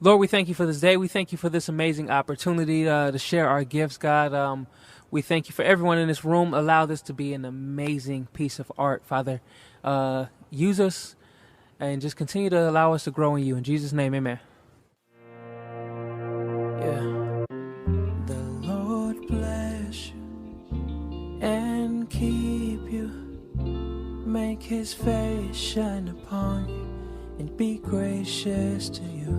Lord, we thank you for this day. We thank you for this amazing opportunity to share our gifts, God. We thank you for everyone in this room. Allow this to be an amazing piece of art, Father. Use us and just continue to allow us to grow in you. In Jesus' name, amen. Yeah. The Lord bless you and keep you. Make his face shine upon you and be gracious to you.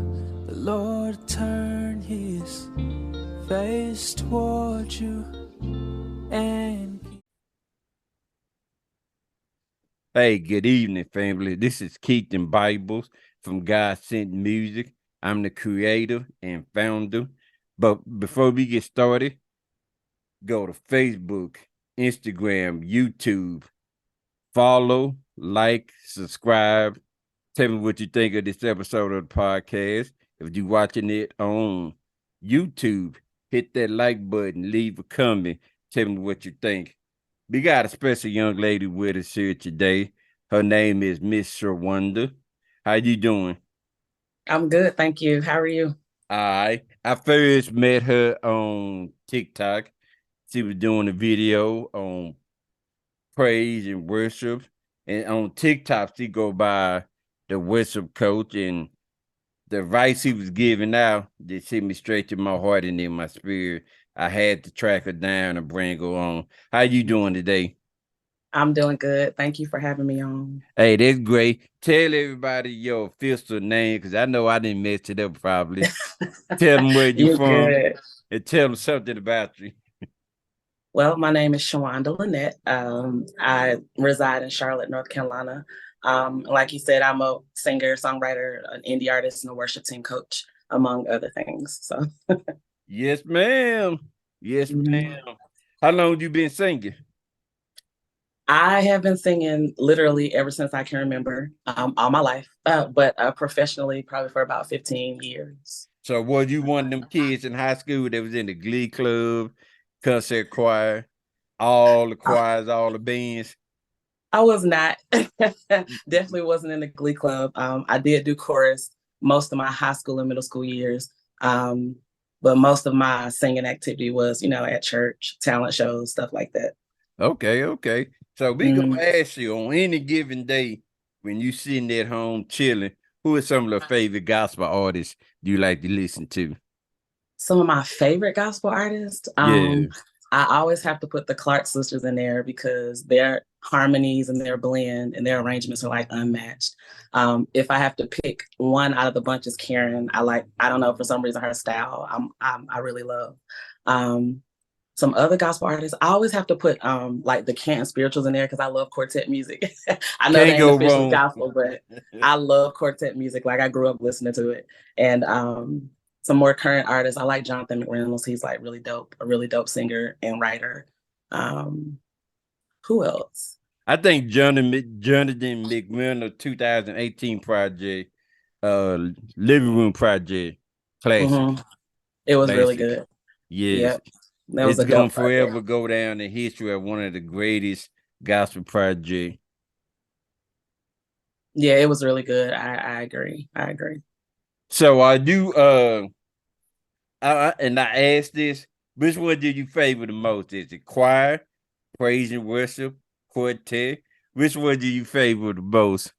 The Lord turn his face toward you and Hey, good evening, family. This is Keaton Bibles from God Sent Music. I'm the creator and founder. But before we get started, go to Facebook, Instagram, YouTube, follow, like, subscribe. Tell me what you think of this episode of the podcast. If you're watching it on YouTube, hit that like button, leave a comment, tell me what you think. We got a special young lady with us here today. Her name is Miss Shawanda. How you doing? I'm good, thank you. How are you? I first met her on TikTok. She was doing a video on praise and worship. And on TikTok, she go by the worship coach, and the advice he was giving out just hit me straight to my heart and in my spirit. I had to track her down and bring her on. How you doing today? I'm doing good. Thank you for having me on. Hey, that's great. Tell everybody your official name, because I know I didn't mess it up probably. Tell them where you You're from good. and tell them something about you. Well, my name is Shawanda Lynette. I reside in Charlotte, North Carolina. Like you said, I'm a singer, songwriter, an indie artist, and a worship team coach, among other things. So, Yes, ma'am. Yes, mhm. ma'am. How long you been singing? I have been singing literally ever since I can remember, all my life, but professionally, probably for about 15 years. So was you one of them kids in high school that was in the glee club, concert choir, all the choirs, all the bands? I was not. Definitely wasn't in the glee club. I did do chorus most of my high school and middle school years. Um, but most of my singing activity was, at church, talent shows, stuff like that. Okay, okay. So we gonna Mhm. ask you on any given day when you sitting at home chilling, who are some of the favorite gospel artists you like to listen to? Some of my favorite gospel artists, Yeah. I always have to put the Clark sisters in there because their harmonies and their blend and their arrangements are like unmatched. If I have to pick one out of the bunch is Karen. I don't know, for some reason her style I really love. Um, some other gospel artists, I always have to put like the Canton Spirituals in there because I love quartet music. I know they Can't ain't go officially wrong. gospel, but I love quartet music. Like I grew up listening to it. And some more current artists, I like Jonathan McReynolds. He's like really dope, a really dope singer and writer. Um, who else? I think Jonathan McMillan 2018 project, Living Room Project, classic, Mm-hmm. It was really classic. good. Yes. Yep. That was It's a gonna dope project. forever go down in history of one of the greatest gospel projects. Yeah, it was really good. I agree. I agree. So I do and I asked this, which one did you favor the most? Is it choir, praise and worship, quartet? Which one do you favor the most?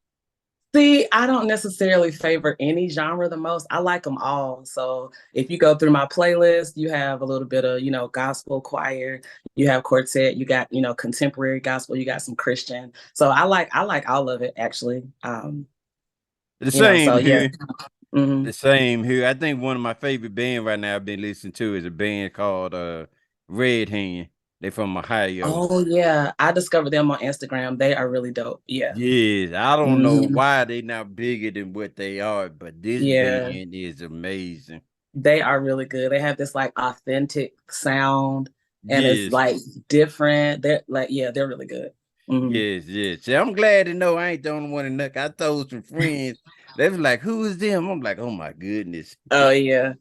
See, I don't necessarily favor any genre the most. I like them all. So if you go through my playlist, you have a little bit of, gospel choir, you have quartet, you got, contemporary gospel, you got some Christian. So I like all of it actually. The So same yeah. here. Hmm. The same here. I think one of my favorite band right now I've been listening to is a band called Red Hand. They from Ohio. Oh yeah. I discovered them on Instagram. They are really dope. Yeah. Yes, I don't know Hmm. why they not bigger than what they are, but this Yeah. band is amazing. They are really good. They have this like authentic sound and it's Yes, like different. They're like, yeah, they're really good. Hmm. yes, yes. See, I'm glad to know I ain't the only one in Nuck. I told some friends, they was like, "Who is them?" I'm like, "Oh my goodness." Oh yeah.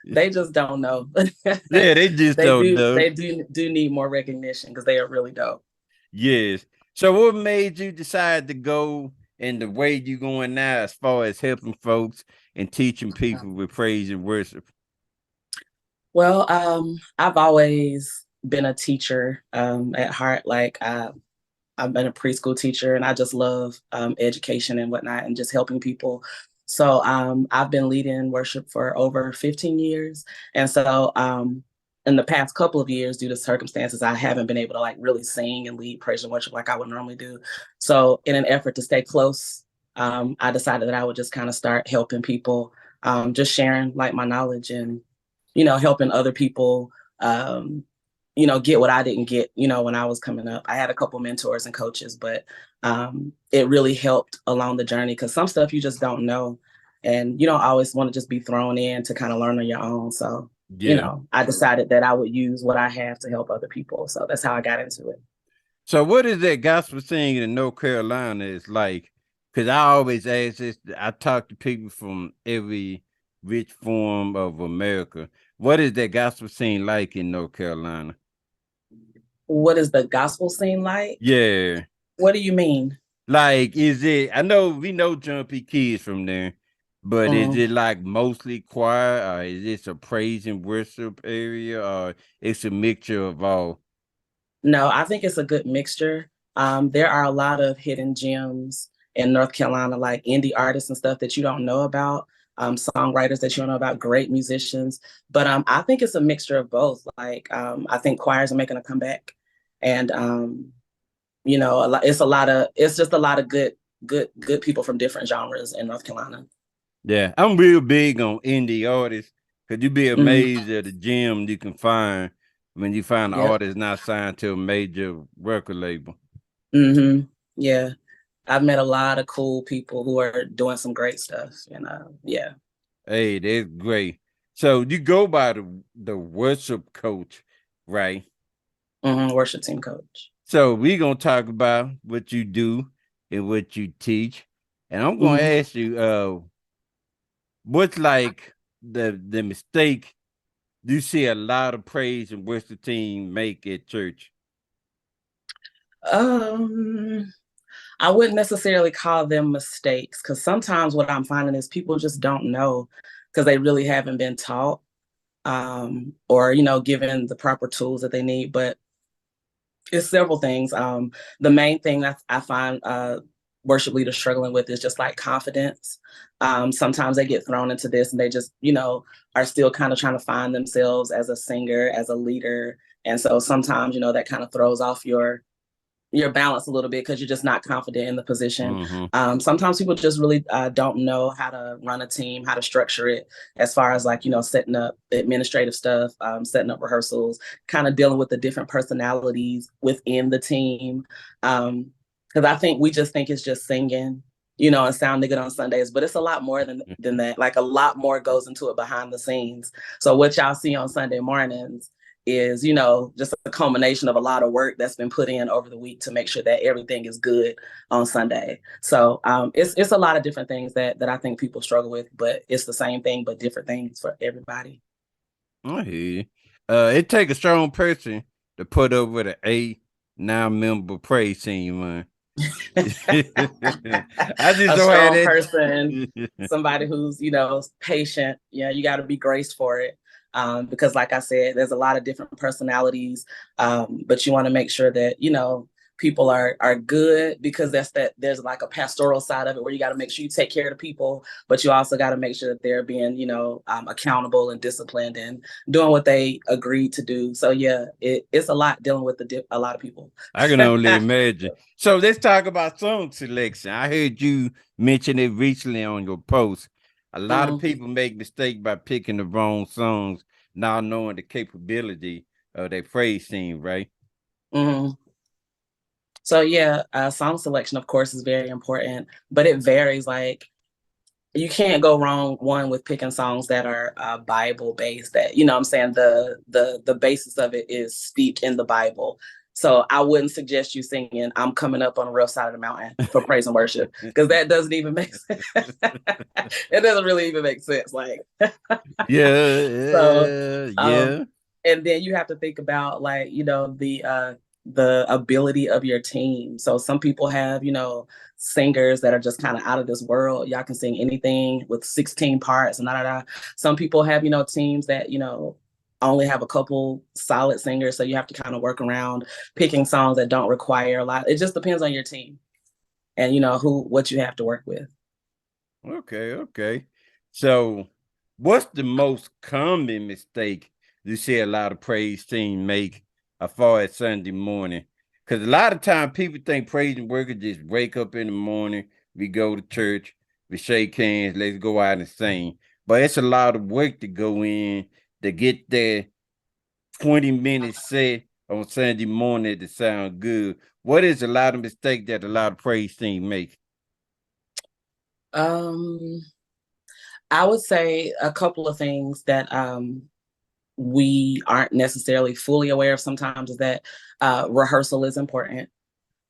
They just don't know. Yeah, they just they don't do know. they do need more recognition because they are really dope. Yes. So what made you decide to go in the way you going now as far as helping folks and teaching people with praise and worship? Well, I've always been a teacher at heart. Like I've been a preschool teacher, and I just love education and whatnot, and just helping people. So I've been leading worship for over 15 years, and so in the past couple of years, due to circumstances, I haven't been able to like really sing and lead praise and worship like I would normally do. So in an effort to stay close, I decided that I would just kind of start helping people, just sharing like my knowledge and helping other people. Get what I didn't get, when I was coming up. I had a couple mentors and coaches, but it really helped along the journey because some stuff you just don't know. And you don't always want to just be thrown in to kind of learn on your own. So, Yeah. I decided that I would use what I have to help other people. So that's how I got into it. So what is that gospel singing in North Carolina is like? Because I always ask this, I talk to people from every rich form of America. What is that gospel scene like in North Carolina? What is the gospel scene like? Yeah. What do you mean? Like, is it, I know we know Jumpy Kids from there, but is it like mostly choir, or is this a praise and worship area, or it's a mixture of all? No, I think it's a good mixture. There are a lot of hidden gems in North Carolina, like indie artists and stuff that you don't know about, songwriters that you don't know about, great musicians. But I think it's a mixture of both. Like I think choirs are making a comeback, and it's just a lot of good people from different genres in North Carolina. Yeah, I'm real big on indie artists because you'd be amazed at the gem you can find when you find an Yep. artist not signed to a major record label. Yeah. I've met a lot of cool people who are doing some great stuff. And yeah. Hey, that's great. So you go by the worship coach, right? Worship team coach. So we're gonna talk about what you do and what you teach. And I'm gonna ask you, what's like the mistake you see a lot of praise and worship team make at church? I wouldn't necessarily call them mistakes because sometimes what I'm finding is people just don't know because they really haven't been taught or given the proper tools that they need. But it's several things. The main thing that I find worship leaders struggling with is just like confidence. Sometimes they get thrown into this and they just, are still kind of trying to find themselves as a singer, as a leader. And so sometimes, that kind of throws off your balance a little bit because you're just not confident in the position. Sometimes people just really don't know how to run a team, how to structure it as far as like, setting up administrative stuff, setting up rehearsals, kind of dealing with the different personalities within the team. Because I think we just think it's just singing, and sounding good on Sundays, but it's a lot more than that. Like a lot more goes into it behind the scenes. So what y'all see on Sunday mornings is, just a culmination of a lot of work that's been put in over the week to make sure that everything is good on Sunday. So it's a lot of different things that I think people struggle with, but it's the same thing, but different things for everybody. I hear you. It take a strong person to put up with an 8-9 member praise team, man. I just a don't have strong that person, somebody who's, patient. Yeah, you got to be graced for it. Because like I said, there's a lot of different personalities, but you want to make sure that, people are good because there's like a pastoral side of it where you got to make sure you take care of the people, but you also got to make sure that they're being, accountable and disciplined and doing what they agreed to do. So yeah, it's a lot dealing with a lot of people. I can only imagine. So let's talk about song selection. I heard you mention it recently on your post. A lot of people make mistakes by picking the wrong songs, not knowing the capability of their praise team, right? So yeah, song selection, of course, is very important, but it varies. Like you can't go wrong with picking songs that are Bible based. That what I'm saying, the basis of it is steeped in the Bible. So I wouldn't suggest you singing "I'm Coming Up on the Rough Side of the Mountain" for praise and worship because that doesn't even make sense. It doesn't really even make sense. Like yeah. And then you have to think about like the the ability of your team. So some people have, singers that are just kind of out of this world. Y'all can sing anything with 16 parts and da da da. Some people have, teams that, only have a couple solid singers. So you have to kind of work around picking songs that don't require a lot. It just depends on your team and what you have to work with. Okay. So what's the most common mistake you see a lot of praise team make as far as Sunday morning? Because a lot of time people think praise and worship just wake up in the morning, we go to church, we shake hands, let's go out and sing. But it's a lot of work to go in to get that 20-minute set on Sunday morning to sound good. What is a lot of mistake that a lot of praise team make? I would say a couple of things that we aren't necessarily fully aware of sometimes is that rehearsal is important.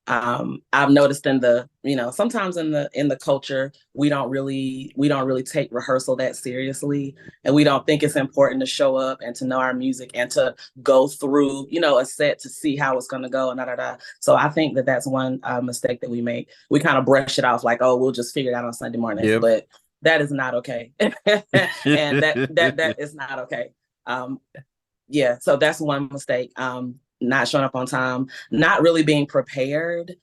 I've noticed in the, sometimes in the culture, we don't really take rehearsal that seriously. And we don't think it's important to show up and to know our music and to go through, a set to see how it's going to go and da, da, da. So I think that that's one mistake that we make. We kind of brush it off like, oh, we'll just figure it out on Sunday mornings. Yep. But that is not okay. And that is not okay. Yeah, so that's one mistake. Not showing up on time, not really being prepared.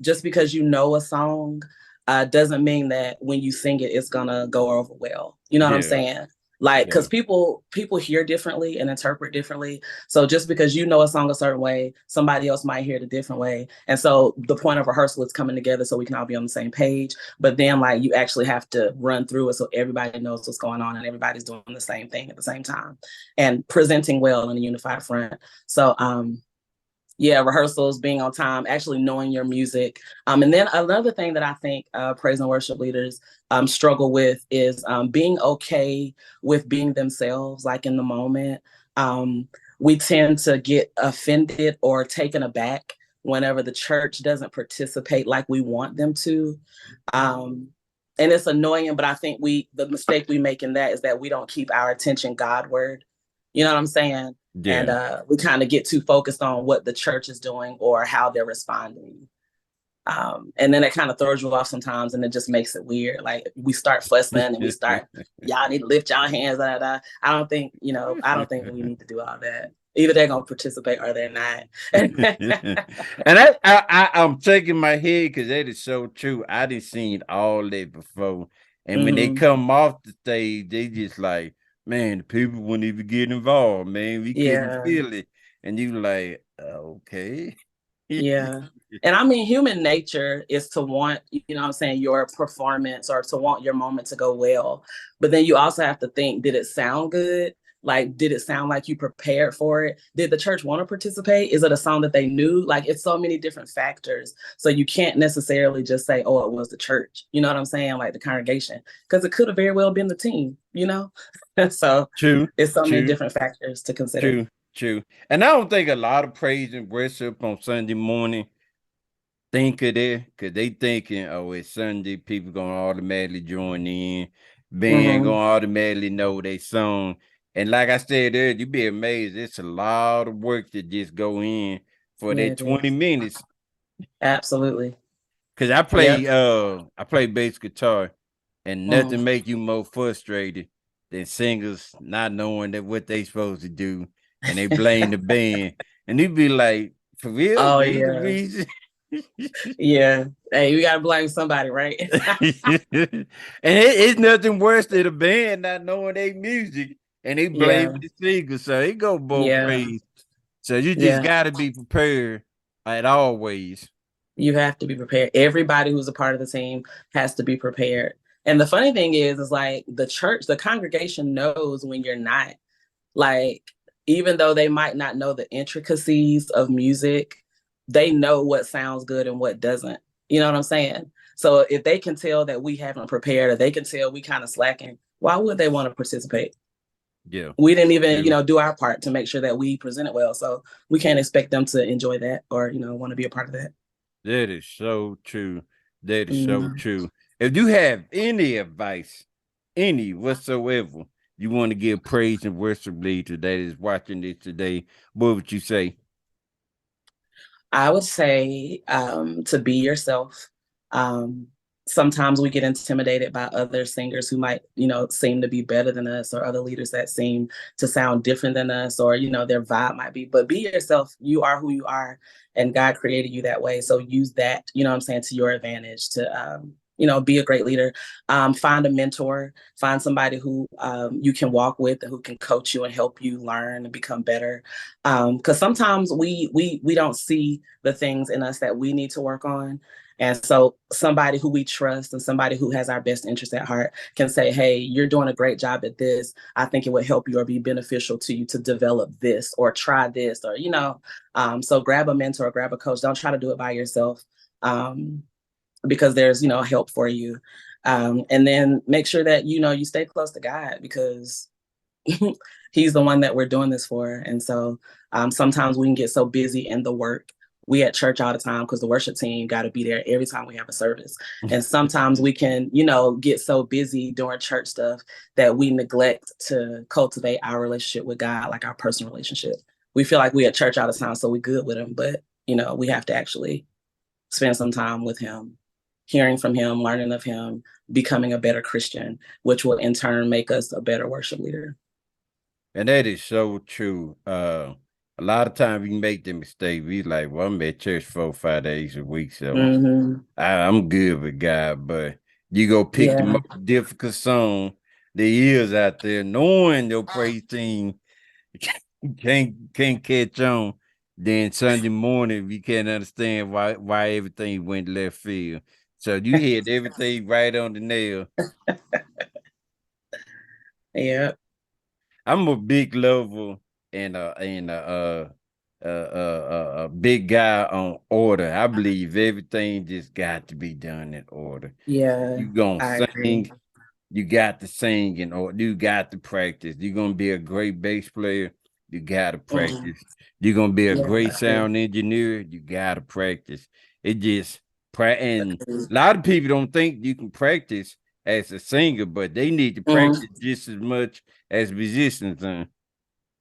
Just because you know a song doesn't mean that when you sing it, it's gonna go over well. You know what I'm saying? Like, because people hear differently and interpret differently. So just because you know a song a certain way, somebody else might hear it a different way. And so the point of rehearsal is coming together so we can all be on the same page. But then like you actually have to run through it so everybody knows what's going on and everybody's doing the same thing at the same time and presenting well in a unified front. So yeah, rehearsals, being on time, actually knowing your music. And then another thing that I think praise and worship leaders struggle with is being okay with being themselves, like in the moment. We tend to get offended or taken aback whenever the church doesn't participate like we want them to. And it's annoying, but I think the mistake we make in that is that we don't keep our attention Godward. You know what I'm saying? Yeah. And we kind of get too focused on what the church is doing or how they're responding. And then it kind of throws you off sometimes and it just makes it weird. Like we start fussing and we start, y'all need to lift y'all hands. Blah, blah. I don't think we need to do all that. Either they're going to participate or they're not. And I'm shaking my head because that is so true. I didn't seen all that before. And when they come off the stage, they just like, man, the people wouldn't even get involved, man. We couldn't feel it. And you like, okay. Yeah. And I mean, human nature is to want, your performance or to want your moment to go well. But then you also have to think, did it sound good? Like, did it sound like you prepared for it? Did the church want to participate? Is it a song that they knew? Like, it's so many different factors. So you can't necessarily just say, oh, it was the church. You know what I'm saying? Like the congregation, because it could have very well been the team, So true. It's so many different factors to consider. True. And I don't think a lot of praise and worship on Sunday morning think of that because they thinking, oh, it's Sunday, people gonna automatically join in, band gonna automatically know they song. And like I said earlier, you'd be amazed. It's a lot of work to just go in for that 20 minutes. Absolutely. Cause I play bass guitar, and nothing make you more frustrated than singers not knowing that what they supposed to do, and they blame the band, and you'd be like, for real? Oh yeah. Yeah. Hey, we gotta blame somebody, right? And it's nothing worse than a band not knowing their music and they blame the singer. So it go both ways. So you just gotta be prepared at always. You have to be prepared. Everybody who's a part of the team has to be prepared. And the funny thing is like the church, the congregation knows when you're not. Like, even though they might not know the intricacies of music, they know what sounds good and what doesn't. You know what I'm saying? So if they can tell that we haven't prepared or they can tell we kind of slacking, why would they want to participate? Yeah. We didn't even, do our part to make sure that we present it well. So we can't expect them to enjoy that or, want to be a part of that. That is so true. That is so true. If you have any advice, any whatsoever, you want to give praise and worship leader that is watching this today, what would you say? I would say to be yourself. Um, Sometimes we get intimidated by other singers who might, seem to be better than us, or other leaders that seem to sound different than us, or, their vibe might be. But be yourself. You are who you are, and God created you that way. So use that, what I'm saying, to your advantage to, be a great leader. Find a mentor, find somebody who you can walk with and who can coach you and help you learn and become better. Because sometimes we don't see the things in us that we need to work on. And so somebody who we trust and somebody who has our best interest at heart can say, hey, you're doing a great job at this. I think it would help you or be beneficial to you to develop this or try this, or, so grab a mentor, grab a coach. Don't try to do it by yourself, because there's, help for you. And then make sure that, you stay close to God, because he's the one that we're doing this for. And so sometimes we can get so busy in the work. We at church all the time because the worship team got to be there every time we have a service. And sometimes we can, get so busy doing church stuff that we neglect to cultivate our relationship with God, like our personal relationship. We feel like we at church all the time, so we good with him. But, we have to actually spend some time with him, hearing from him, learning of him, becoming a better Christian, which will in turn make us a better worship leader. And that is so true. A lot of times we make the mistake. We like, well, I'm at church 4 or 5 days a week, so I'm good with God. But you go pick the most difficult song there is out there, knowing your praise team can't catch on. Then Sunday morning we can't understand why everything went left field. So you hit everything right on the nail. Yeah. I'm a big lover and a big guy on order. I believe everything just got to be done in order. Yeah. You gonna I sing, agree. you got to sing in order. You got to practice. You're gonna be a great bass player. You got to practice. You're gonna be a great sound engineer. You got to practice. It just and a lot of people don't think you can practice as a singer, but they need to practice just as much as musicians.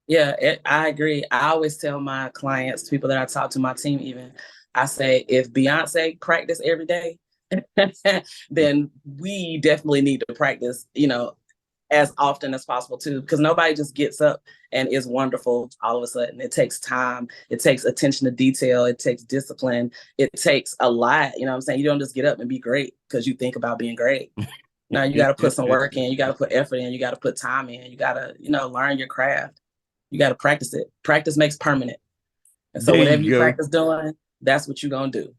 Yeah, I agree. I always tell my clients, people that I talk to, my team even, I say, if Beyonce practice every day, then we definitely need to practice, as often as possible too, because nobody just gets up and is wonderful all of a sudden. It takes time. It takes attention to detail. It takes discipline. It takes a lot. You know what I'm saying? You don't just get up and be great because you think about being great. Now you got to put some work in. You got to put effort in. You got to put time in. You got to, learn your craft. You got to practice it. Practice makes permanent. And so There whatever you you go. practice doing, that's what you're going to do.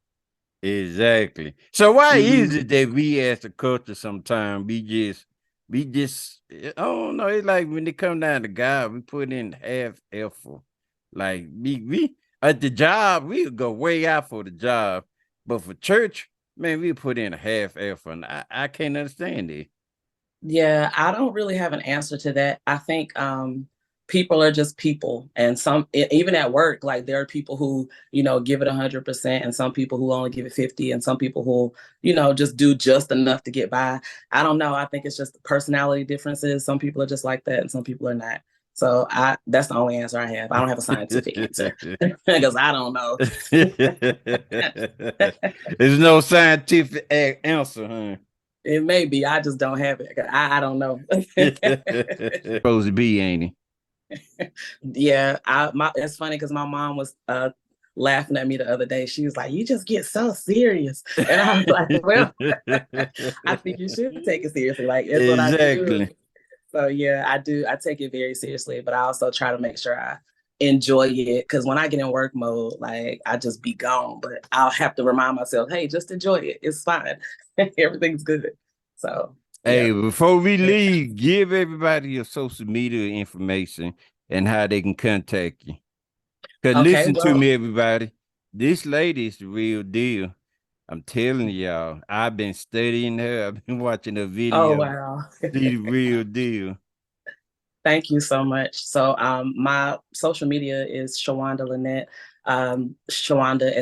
Exactly. So why is it that we as a culture sometimes we just I don't know, it's like when they come down to God, we put in half effort. Like we at the job, we'll go way out for the job. But for church, man, we put in a half effort. And I can't understand it. Yeah, I don't really have an answer to that. I think people are just people, and even at work, like there are people who give it 100%, and some people who only give it 50, and some people who just do just enough to get by. I don't know. I think it's just personality differences. Some people are just like that, and some people are not. So that's the only answer I have. I don't have a scientific answer because I don't know. There's no scientific answer, huh? It may be. I just don't have it. I don't know. Supposed to be, ain't he? Yeah, it's funny because my mom was laughing at me the other day. She was like, "You just get so serious," and I was like, "Well, I think you should take it seriously. Like it's what I do." So yeah, I do. I take it very seriously, but I also try to make sure I enjoy it, because when I get in work mode, like I just be gone. But I'll have to remind myself, "Hey, just enjoy it. It's fine. Everything's good." So Hey, yeah. before we leave, give everybody your social media information and how they can contact you. Because Okay. listen to Well. me, everybody. This lady is the real deal. I'm telling y'all, I've been studying her. I've been watching her Oh video. wow. See the real deal. Thank you so much. So my social media is Shawanda Lynette, Shawanda SHAWANDA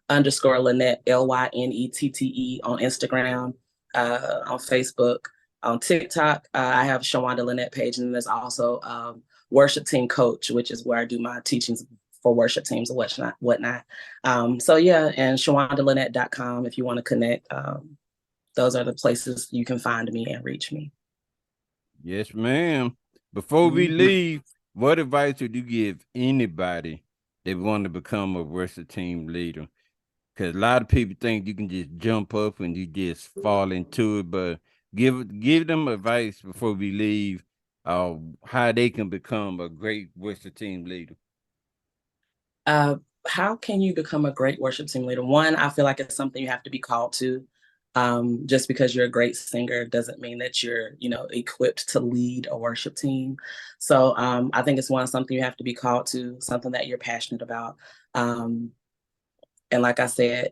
_ Lynette LYNETTE on Instagram, on Facebook, on TikTok. I have Shawanda Lynette page, and there's also Worship Team Coach, which is where I do my teachings for worship teams and whatnot. So yeah, and ShawandaLynette.com if you want to connect. Those are the places you can find me and reach me. Yes, ma'am. Before we leave, what advice would you give anybody that want to become a worship team leader? Because a lot of people think you can just jump up and you just fall into it, but give them advice before we leave, how they can become a great worship team leader. How can you become a great worship team leader? One, I feel like it's something you have to be called to. Just because you're a great singer doesn't mean that you're, equipped to lead a worship team. So I think it's something you have to be called to, something that you're passionate about. And like I said,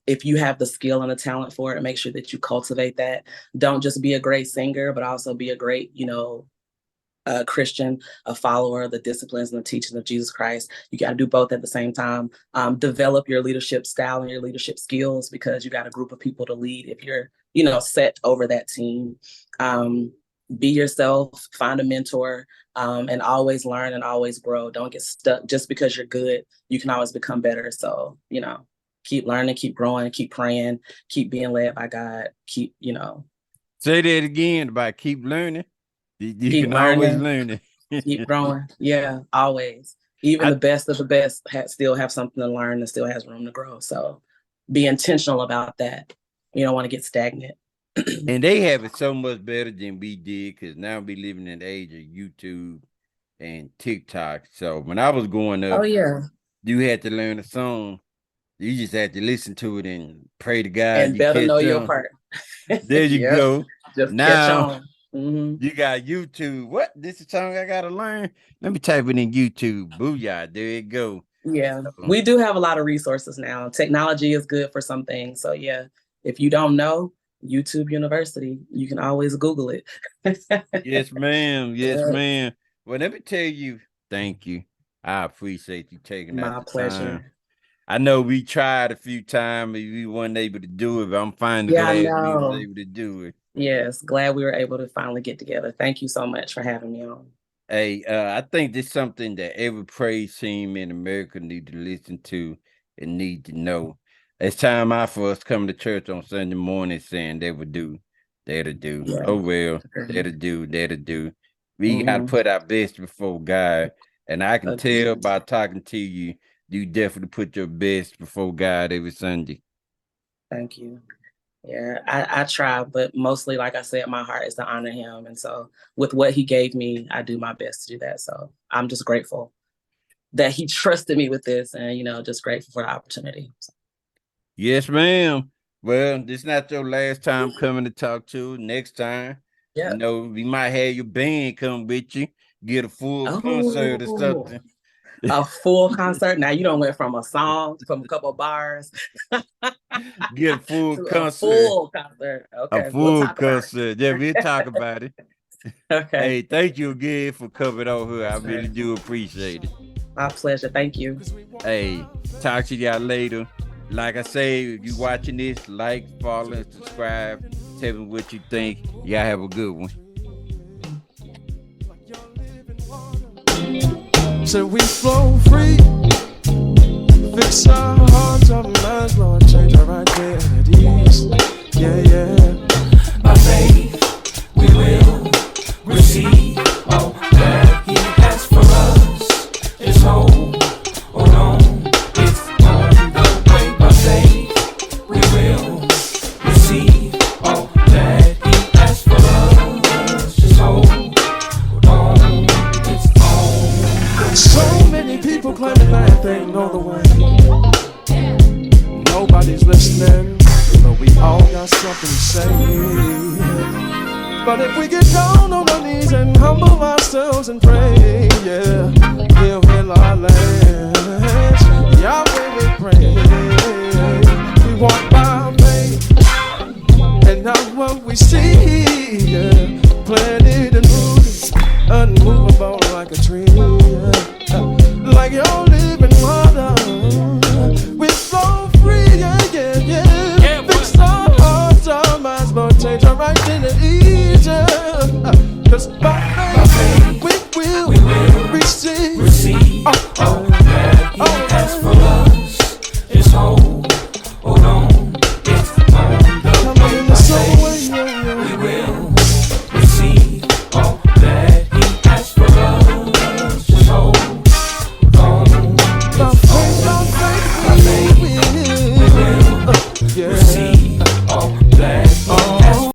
if you have the skill and the talent for it, make sure that you cultivate that. Don't just be a great singer, but also be a great, a Christian, a follower of the disciplines and the teachings of Jesus Christ. You got to do both at the same time. Develop your leadership style and your leadership skills, because you got a group of people to lead if you're, set over that team. Be yourself, find a mentor, and always learn and always grow. Don't get stuck just because you're good. You can always become better. So, keep learning, keep growing, keep praying, keep being led by God, keep. Say that again about keep learning. You keep can learning, always learn it. Keep growing. Yeah, always. Even the best of the best still have something to learn and still has room to grow. So be intentional about that. You don't want to get stagnant. And they have it so much better than we did, because now we living in the age of YouTube and TikTok. So when I was growing up, you had to learn a song. You just had to listen to it and pray to God. And better know your part. There you go. Just now, catch on. You got YouTube. What? This is a song I gotta learn. Let me type it in YouTube. Booyah! There you go. Yeah, we do have a lot of resources now. Technology is good for some things. So yeah, if you don't know, YouTube University, you can always Google it. Yes, ma'am. Yes, ma'am. Well, let me tell you, thank you. I appreciate you taking that. My pleasure. Time. I know we tried a few times, and we weren't able to do it, but I'm finally glad we were able to do it. Yes, glad we were able to finally get together. Thank you so much for having me on. Hey, I think this is something that every praise team in America need to listen to and need to know. It's time out for us coming to church on Sunday morning saying that'll do. Yeah. Oh, well, that'll do. We got to put our best before God. And I can tell by talking to you, you definitely put your best before God every Sunday. Thank you. Yeah, I try, but mostly, like I said, my heart is to honor him. And so with what he gave me, I do my best to do that. So I'm just grateful that he trusted me with this and, just grateful for the opportunity. So. Yes, ma'am. Well, this is not your last time coming to talk to. Next time, we might have your band come with you, get a full concert or something. A full concert. Now you don't went from a song, from a couple of bars. Get a full concert. A full concert. Okay. A full concert. Yeah, we'll talk about it. Okay. Hey, thank you again for coming over here. I really do appreciate it. My pleasure. Thank you. Hey, talk to y'all later. Like I say, if you watching this, like, follow, and subscribe. Tell me what you think. Y'all have a good one. So we flow free, fix our hearts, our minds, Lord, change our identities. Yeah. By faith, we will receive all that He has for us. Just hold on, it's on the way. By faith, we will receive all that He has for us. Just hold on. So many people claiming that they know the way. Nobody's listening, but we all got something to say. But if we get down on our knees and humble ourselves and pray, He'll heal our lands. Yahweh, we pray. We walk by faith and not what we see.